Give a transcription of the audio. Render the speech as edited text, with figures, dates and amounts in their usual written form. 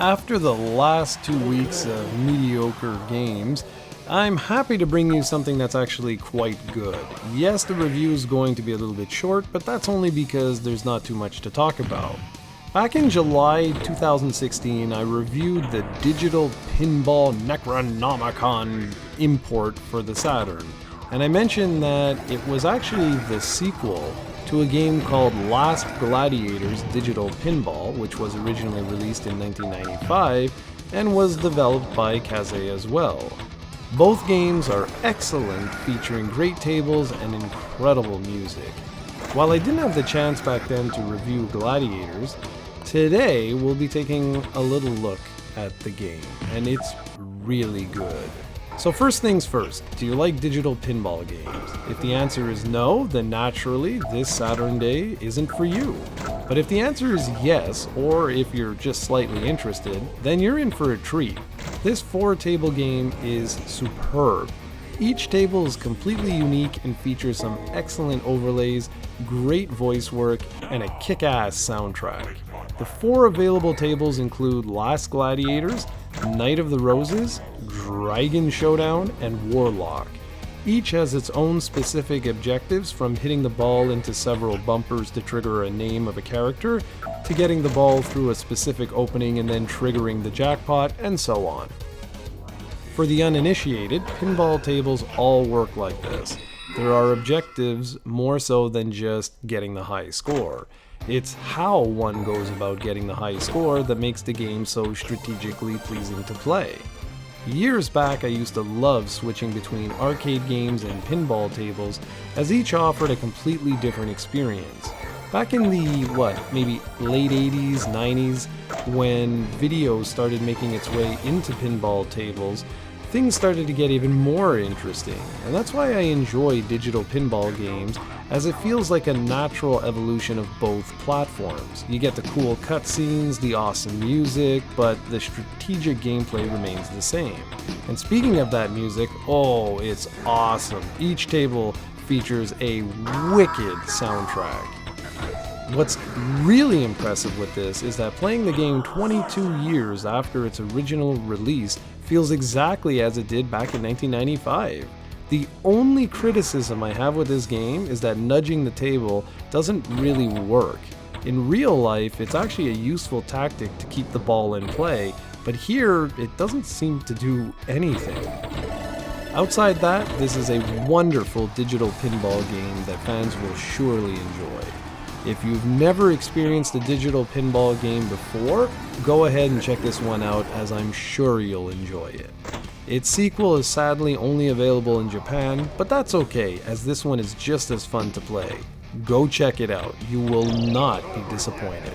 After the last 2 weeks of mediocre games, I'm happy to bring you something that's actually quite good. Yes, the review is going to be a little bit short, but that's only because there's not too much to talk about. Back in July 2016, I reviewed the digital Pinball Necronomicon import for the Saturn, and I mentioned that it was actually the sequel to a game called Last Gladiators Digital Pinball, which was originally released in 1995 and was developed by Kaze as well. Both games are excellent, featuring great tables and incredible music. While I didn't have the chance back then to review Gladiators, today we'll be taking a little look at the game, and it's really good. So first things first, do you like digital pinball games? If the answer is no, then naturally this Saturn day isn't for you. But if the answer is yes, or if you're just slightly interested, then you're in for a treat. This 4-table game is superb. Each table is completely unique and features some excellent overlays, great voice work, and a kick-ass soundtrack. The 4 available tables include Last Gladiators, Night of the Roses, Dragon Showdown, and Warlock. Each has its own specific objectives, from hitting the ball into several bumpers to trigger a name of a character, to getting the ball through a specific opening and then triggering the jackpot, and so on. For the uninitiated, pinball tables all work like this. There are objectives more so than just getting the high score. It's how one goes about getting the high score that makes the game so strategically pleasing to play. Years back, I used to love switching between arcade games and pinball tables, as each offered a completely different experience. Back in the, maybe late 80s, 90s, when video started making its way into pinball tables, things started to get even more interesting, and that's why I enjoy digital pinball games, as it feels like a natural evolution of both platforms. You get the cool cutscenes, the awesome music, but the strategic gameplay remains the same. And speaking of that music, oh, it's awesome. Each table features a wicked soundtrack. What's really impressive with this is that playing the game 22 years after its original release feels exactly as it did back in 1995. The only criticism I have with this game is that nudging the table doesn't really work. In real life, it's actually a useful tactic to keep the ball in play, but here it doesn't seem to do anything. Outside that, this is a wonderful digital pinball game that fans will surely enjoy. If you've never experienced a digital pinball game before, go ahead and check this one out, as I'm sure you'll enjoy it. Its sequel is sadly only available in Japan, but that's okay, as this one is just as fun to play. Go check it out, you will not be disappointed.